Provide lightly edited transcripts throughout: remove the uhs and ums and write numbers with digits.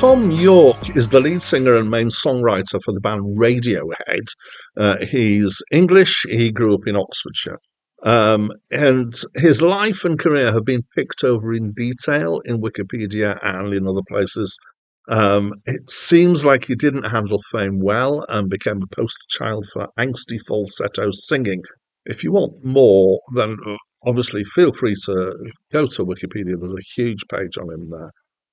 Thom Yorke is the lead singer and main songwriter for the band Radiohead. He's English. He grew up in Oxfordshire. And his life and career have been picked over in detail in Wikipedia and in other places. It seems like he didn't handle fame well and became a poster child for angsty falsetto singing. If you want more, then obviously feel free to go to Wikipedia. There's a huge page on him there.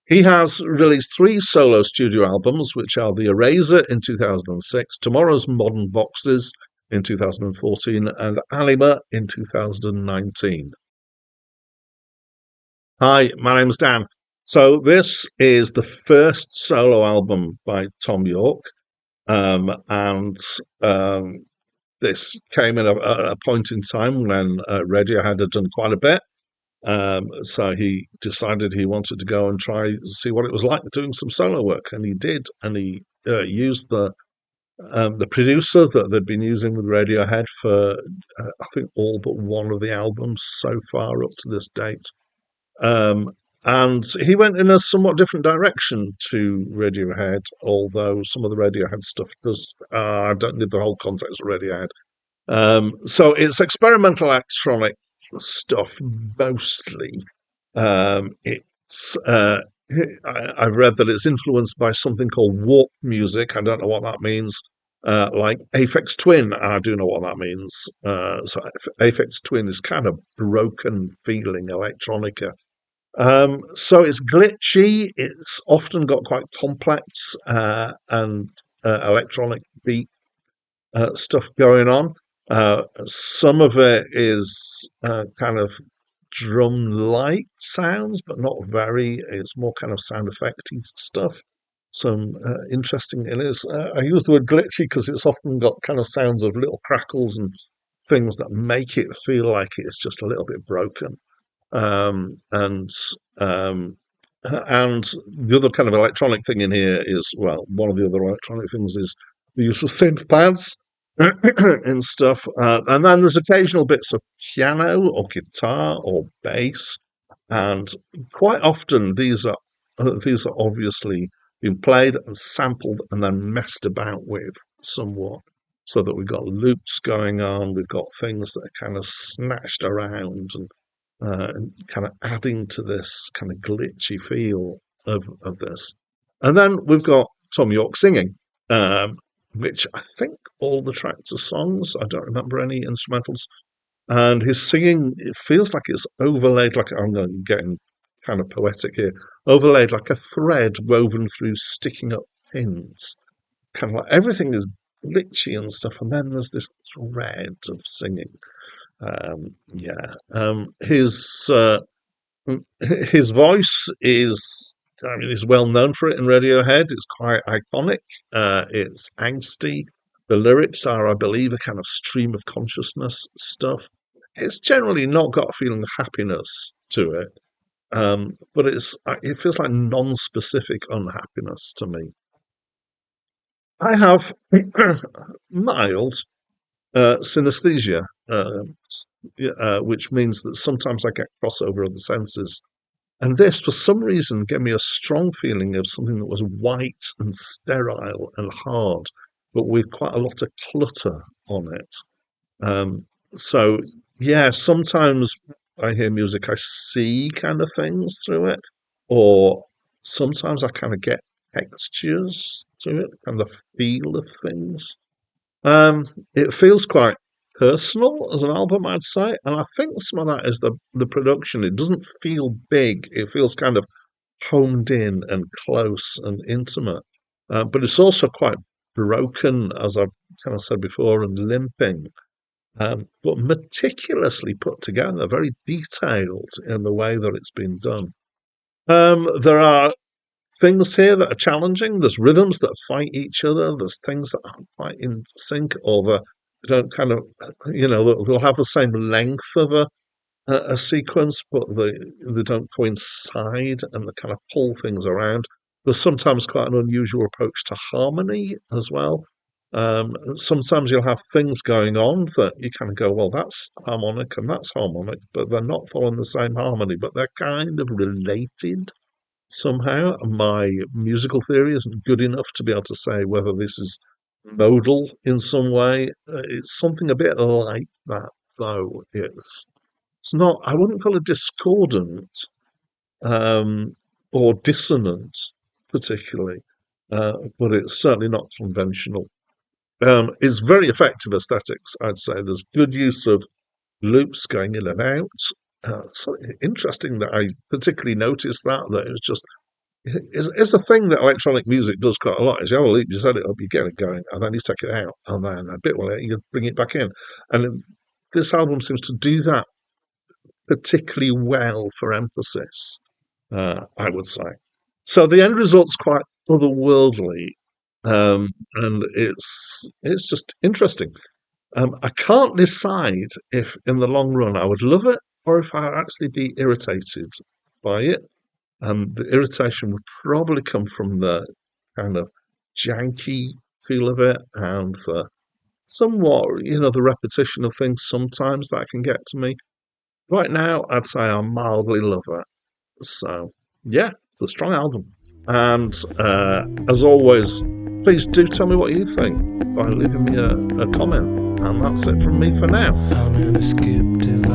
He has released three solo studio albums, which are The Eraser in 2006, Tomorrow's Modern Boxes in 2014, and Anima in 2019. Hi, my name's Dan. So this is the first solo album by Thom Yorke, and this came in a point in time when Radiohead had done quite a bit. So he decided he wanted to go and try see what it was like doing some solo work, and he did. And he used the producer that they'd been using with Radiohead for I think all but one of the albums so far up to this date. Um, and he went in a somewhat different direction to Radiohead, although some of the Radiohead stuff does. I don't need the whole context of Radiohead. So it's experimental electronic stuff mostly. It's I've read that it's influenced by something called warp music. I don't know what that means. Like Aphex Twin, I do know what that means. So Aphex Twin is kind of broken feeling electronica. So it's glitchy. It's often got quite complex and electronic beat stuff going on. Some of it is kind of drum-like sounds, but not very. It's more kind of sound effecty stuff. Some interesting. It is. I use the word glitchy because it's often got kind of sounds of little crackles and things that make it feel like it's just a little bit broken. Um, and um, and the other kind of electronic thing in here is, well, one of the other electronic things is the use of synth pads and stuff. And then there's occasional bits of piano or guitar or bass, and quite often these are obviously being played and sampled and then messed about with somewhat. So that we've got loops going on, we've got things that are kind of snatched around and kind of adding to this kind of glitchy feel of this. And then we've got Thom Yorke singing, um, which I think all the tracks are songs. I don't remember any instrumentals. And his singing, it feels like it's overlaid, like I'm getting kind of poetic here, overlaid like a thread woven through sticking up pins. Kind of like everything is glitchy and stuff, and then there's this thread of singing. Yeah. His voice is, I mean, he's well known for it in Radiohead. It's quite iconic. It's angsty. The lyrics are, I believe, a kind of stream of consciousness stuff. It's generally not got a feeling of happiness to it, but it feels like non-specific unhappiness to me. I have mild synesthesia, which means that sometimes I get crossover of the senses. And this, for some reason, gave me a strong feeling of something that was white and sterile and hard, but with quite a lot of clutter on it. So, yeah, sometimes I hear music, I see kind of things through it, or sometimes I kind of get textures through it and the feel of things. Um, it feels quite personal as an album, I'd say, and I think some of that is the production. It doesn't feel big; it feels kind of honed in and close and intimate, but it's also quite broken, as I've kind of said before, and limping, but meticulously put together, very detailed in the way that it's been done. There are things here that are challenging. There's rhythms that fight each other. There's things that aren't quite in sync, or they don't kind of, they'll have the same length of a sequence, but they don't coincide, and they kind of pull things around. There's sometimes quite an unusual approach to harmony as well. Sometimes you'll have things going on that you kind of go, well, that's harmonic and that's harmonic, but they're not following the same harmony, but they're kind of related somehow. My musical theory isn't good enough to be able to say whether this is modal in some way. It's something a bit like that, though. It's not. I wouldn't call it discordant um, or dissonant, particularly, but it's certainly not conventional. It's very effective aesthetics, I'd say. There's good use of loops going in and out. So interesting that I particularly noticed that it was just it's a thing that electronic music does quite a lot. Is you have a loop, you set it up, you get it going, and then you take it out, and then a bit later you bring it back in. And this album seems to do that particularly well for emphasis, I would say. So the end result's quite otherworldly, and it's just interesting. I can't decide if, in the long run, I would love it or if I'd actually be irritated by it. The irritation would probably come from the kind of janky feel of it and the somewhat, the repetition of things sometimes that can get to me. Right now, I'd say I mildly love it. So, yeah, it's a strong album. And as always, please do tell me what you think by leaving me a comment. And that's it from me for now. I'm in a skip to